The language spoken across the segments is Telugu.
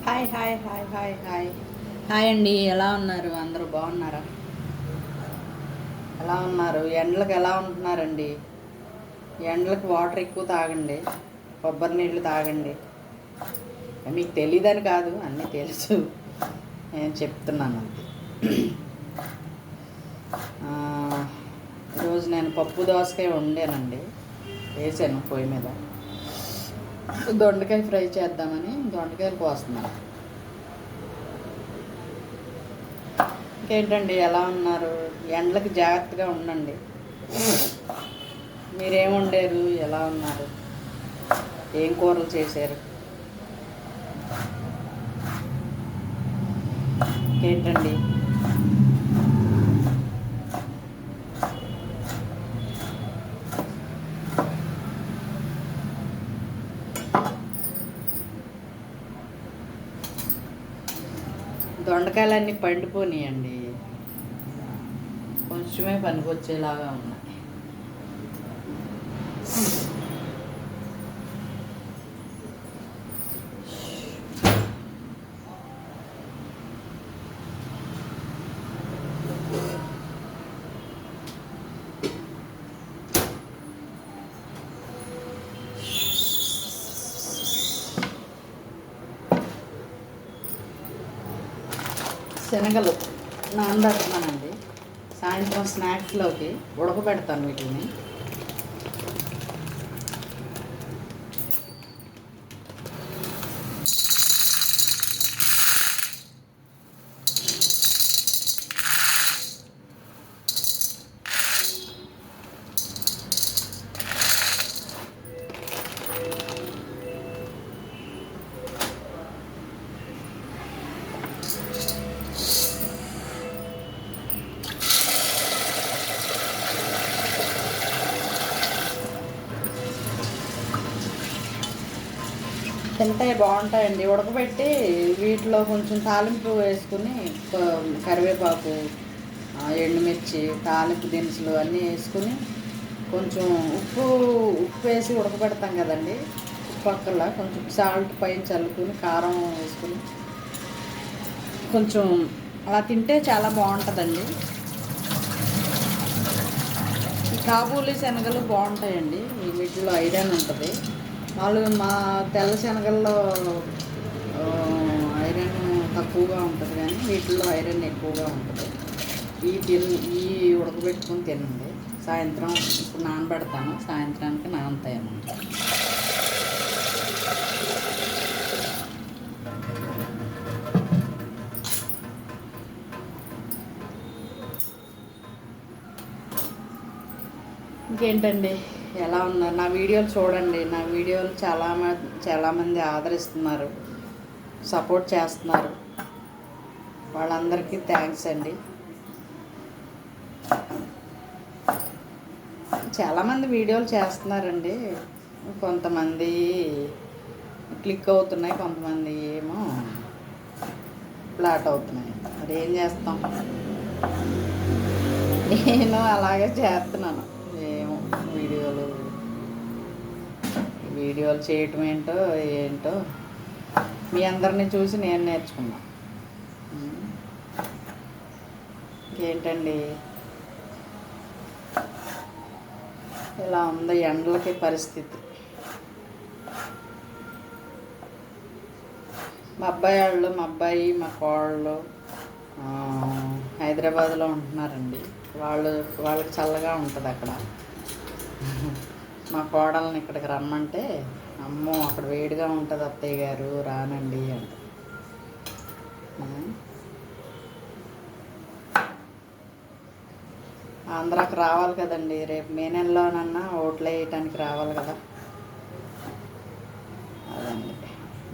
Hi hi hi hi hi hi అండి. ఎలా ఉన్నారు? అందరూ బాగున్నారా? ఎలా ఉన్నారు? ఎండలకు ఎలా ఉంటున్నారండి? ఎండలకు వాటర్ ఎక్కువ తాగండి, కొబ్బరి నీళ్ళు తాగండి. మీకు తెలియదని కాదు, అన్నీ తెలుసు, నేను చెప్తున్నాను అంతే. ఈరోజు నేను పప్పు దోసకాయ వండానండి, వేసాను పొయ్యి మీద. దొండకాయ ఫ్రై చేద్దామని దొండకాయలు కోస్తున్నాను. ఇంకేంటండి, ఎలా ఉన్నారు? ఎండలకు జాగ్రత్తగా ఉండండి. మీరేం వండారు? ఎలా ఉన్నారు? ఏం కూరలు చేశారు? ఇంకేంటండి? దొండకాయలన్నీ పండిపోనియండి, కొంచెమే పనికొచ్చేలాగా ఉన్నాయి. శనగలు నానబెడుతున్నానండి, సాయంత్రం స్నాక్స్లోకి ఉడకబెడతాను వీటిని. తింటే బాగుంటాయండి, ఉడకబెట్టి వీటిలో కొంచెం తాలింపు వేసుకుని కరివేపాకు, ఎండుమిర్చి, తాలింపు దినుసులు అన్నీ వేసుకుని కొంచెం ఉప్పు వేసి ఉడకబెడతాం కదండి. పక్కల కొంచెం సాల్ట్ పైన చల్లుకుని కారం వేసుకుని కొంచెం అలా తింటే చాలా బాగుంటుందండి. ఈ కాబూలి శనగలు బాగుంటాయండి, వీటిలో ఐరన్ ఉంటుంది. వాళ్ళు మా తెల్ల శనగల్లో ఐరన్ తక్కువగా ఉంటుంది, కానీ వీటిల్లో ఐరన్ ఎక్కువగా ఉంటుంది. ఈ ఉడకబెట్టుకొని తినండి. సాయంత్రం ఇప్పుడు నానబెడతాను, సాయంత్రానికి నానతాయి అన్నమాట. ఇంకేంటండి, ఎలా ఉన్నారు? నా వీడియోలు చూడండి, నా వీడియోలు చాలామంది ఆదరిస్తున్నారు, సపోర్ట్ చేస్తున్నారు. వాళ్ళందరికీ థ్యాంక్స్ అండి. చాలామంది వీడియోలు చేస్తున్నారండి, కొంతమంది క్లిక్ అవుతున్నాయి, కొంతమంది ఏమో ఫ్లాట్ అవుతున్నాయి. మరి ఏం చేస్తాం, నేను అలాగే చేస్తున్నాను. ఏమో వీడియోలు చేయటం ఏంటో మీ అందరినీ చూసి నేను నేర్చుకున్నా. ఇంకేంటండి, ఇలా ఉంది ఎండలకి పరిస్థితి. మా అబ్బాయి మా కోడళ్ళు హైదరాబాద్లో ఉంటున్నారండి. వాళ్ళకి చల్లగా ఉంటుంది అక్కడ. మా కోడల్ని ఇక్కడికి రమ్మంటే, అమ్మో అక్కడ వేడిగా ఉంటుంది అత్తయ్య గారు, రానండి అంట. ఆంధ్రాకి రావాలి కదండి, రేపు మే నెలలోనన్నా ఓట్లు వేయటానికి రావాలి కదా. అదండి.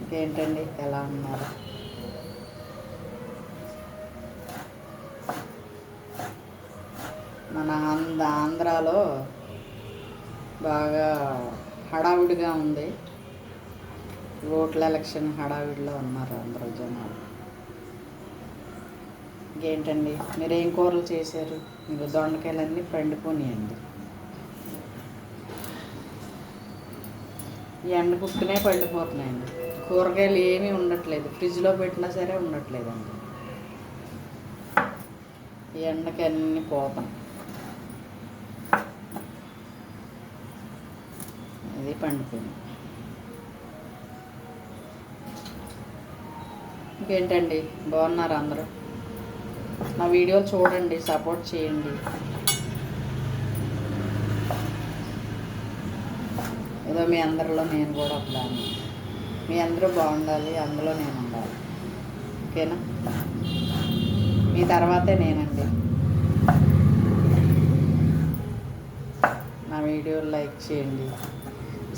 ఇంకేంటండి, ఎలా ఉన్నారు? మన ఆంధ్రాలో బాగా హడావుడిగా ఉంది, ఓట్ల ఎలక్షన్ హడావిడిలో ఉన్నారు అందరూ జనాలు. ఇంకేంటండి, మీరు ఏం కూరలు చేశారు? మీరు దొండకాయలన్నీ పండిపోనియండి, ఎండ కుట్టునే పండిపోతున్నాయండి. కూరగాయలు ఏమీ ఉండట్లేదు, ఫ్రిడ్జ్లో పెట్టినా సరే ఉండట్లేదండి. ఈ ఎండకి అన్నీ పోతాం. ఇది పండిపోయింది. ఇంకేంటండి, బాగున్నారు అందరూ? నా వీడియోలు చూడండి, సపోర్ట్ చేయండి. ఏదో మీ అందరిలో నేను కూడా ఒకదాన్ని. మీ అందరూ బాగుండాలి, అందులో నేను ఉండాలి. ఓకేనా? మీ తర్వాతే నేనండి. నా వీడియోలు లైక్ చేయండి,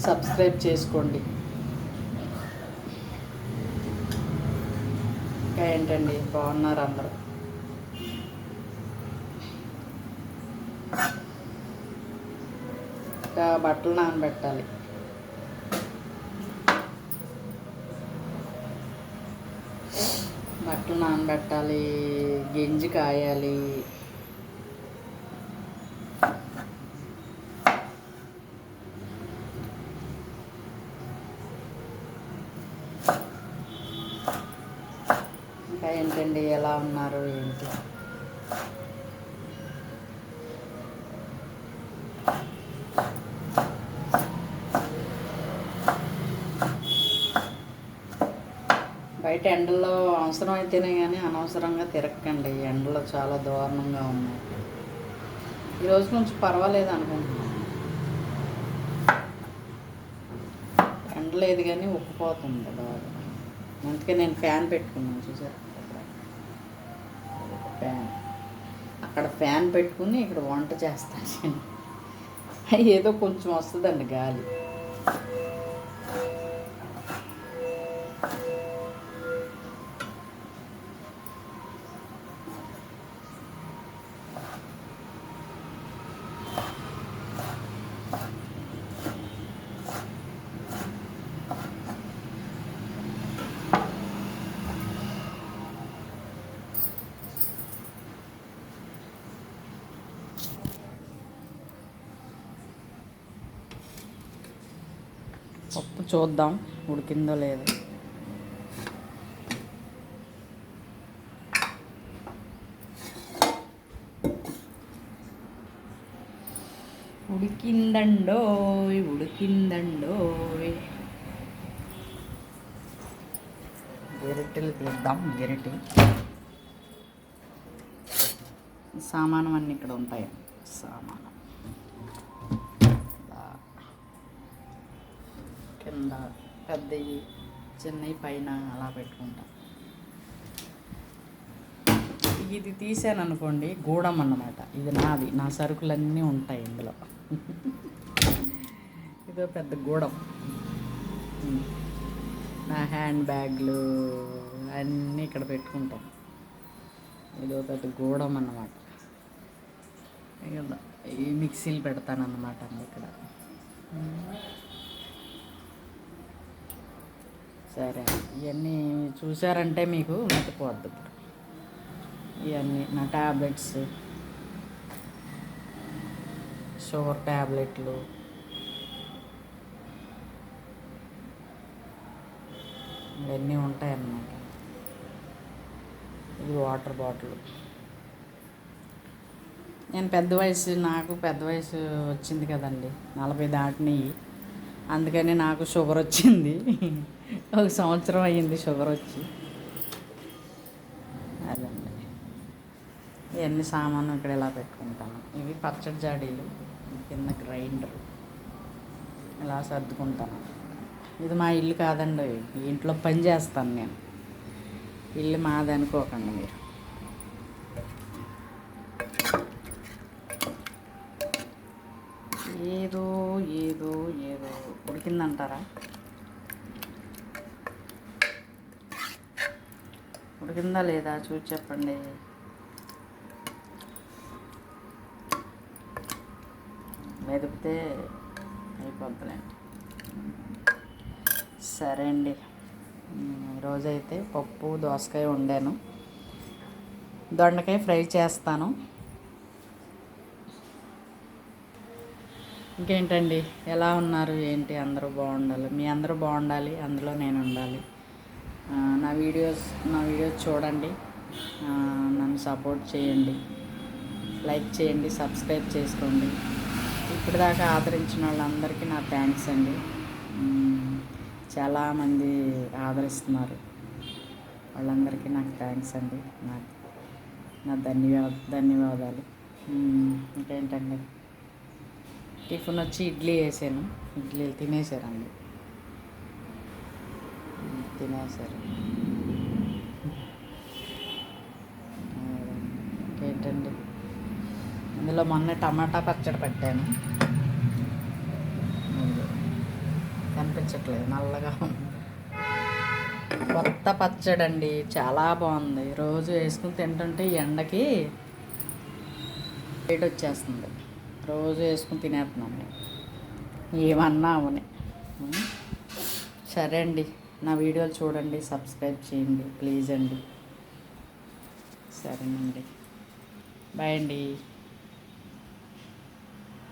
సబ్స్క్రైబ్ చేసుకోండి. ఇంకా ఏంటండి, బాగున్నారు అందరూ? ఇంకా బట్టలు నానబెట్టాలి. బట్టలు నానబెట్టాలి, గింజి కాయాలి. ఇంకా ఏంటండి, ఎలా ఉన్నారు ఏంటి? బయట ఎండల్లో అవసరం అయితేనే కానీ అనవసరంగా తిరగకండి. ఎండలో చాలా దారుణంగా ఉన్నాయి. ఈరోజు కొంచెం పర్వాలేదు అనుకుంటున్నాను. ఎండ లేదు కానీ ఉక్కిపోతుంది బాగా. అందుకే నేను ఫ్యాన్ పెట్టుకున్నాను, చూసారు? ఫ్యాన్ అక్కడ ఫ్యాన్ పెట్టుకుని ఇక్కడ వంట చేస్తాను. ఏదో కొంచెం వస్తుందండి గాలి. పప్పు చూద్దాం ఉడికిందో లేదో. ఉడికిందండోయ్, ఉడికిందండోయ్. గెరిటెలు తీద్దాం. గెరిటె సామానం అన్నీ ఇక్కడ ఉంటాయి. సామానం కింద పెద్దవి, చిన్నవి పైన అలా పెట్టుకుంటాం. ఇది తీసాను అనుకోండి, గూడం అన్నమాట. ఇది నాది, నా సరుకులన్నీ ఉంటాయి ఇందులో. ఇదో పెద్ద గూడం. నా హ్యాండ్ బ్యాగ్లు అన్నీ ఇక్కడ పెట్టుకుంటాం. ఇదో పెద్ద గూడం అన్నమాట. ఈ మిక్సీలు పెడతానన్నమాట ఇక్కడ. సరే, ఇవన్నీ చూసారంటే మీకు మర్చిపోవద్దు. ఇవన్నీ నా ట్యాబ్లెట్స్, షుగర్ ట్యాబ్లెట్లు, ఇవన్నీ ఉంటాయన్నమాట. ఇది వాటర్ బాటిల్. నేను నాకు పెద్ద వయసు వచ్చింది కదండి, 40 దాటినాయి. అందుకని నాకు షుగర్ వచ్చింది. 1 సంవత్సరం అయ్యింది షుగర్ వచ్చి. అదండి, ఇవన్నీ సామాను ఇక్కడ ఇలా పెట్టుకుంటాను. ఇవి పచ్చడి జాడీలు, కింద గ్రైండర్, ఇలా సర్దుకుంటాను. ఇది మా ఇల్లు కాదండి, ఇంట్లో పని చేస్తాను నేను. ఇల్లు మాది అనుకోకండి మీరు. ఏదో ఏదో ఏదో ఉడికిందంటారా? ఉడికిందా లేదా చూసి చెప్పండి. మెదిపితే అయిపోద్దులేండి. సరే అండి, ఈరోజైతే పప్పు దోసకాయ వండాను. దొండకాయ ఫ్రై చేస్తాను. ఇంకేంటండి, ఎలా ఉన్నారు ఏంటి? అందరూ బాగుండాలి, మీ అందరూ బాగుండాలి, అందులో నేను ఉండాలి. నా వీడియోస్ చూడండి, నన్ను సపోర్ట్ చేయండి, లైక్ చేయండి, సబ్స్క్రైబ్ చేసుకోండి. ఇప్పటిదాకా ఆదరించిన వాళ్ళందరికీ నా థ్యాంక్స్ అండి. చాలామంది ఆదరిస్తున్నారు, వాళ్ళందరికీ నాకు థ్యాంక్స్ అండి. నా ధన్యవాదాలు. ఇంకేంటండి, టిఫిన్ వచ్చి ఇడ్లీ వేసాను, ఇడ్లీలు తినేసారండి, తినేసారు. ఇంకేంటండి, ఇందులో మొన్న టమాటా పచ్చడి పెట్టాను, కనిపించట్లేదు, నల్లగా కొత్త పచ్చడి అండి, చాలా బాగుంది. రోజు వేసుకుని తింటుంటే ఎండకి వేడి వచ్చేస్తుంది, రోజు వేసుకుని తినేస్తున్నాను నేను, ఏమన్నా అవని. సరే అండి, నా వీడియోలు చూడండి, సబ్స్క్రైబ్ చేయండి ప్లీజ్ అండి. సరేనండి, బాయ్ అండి.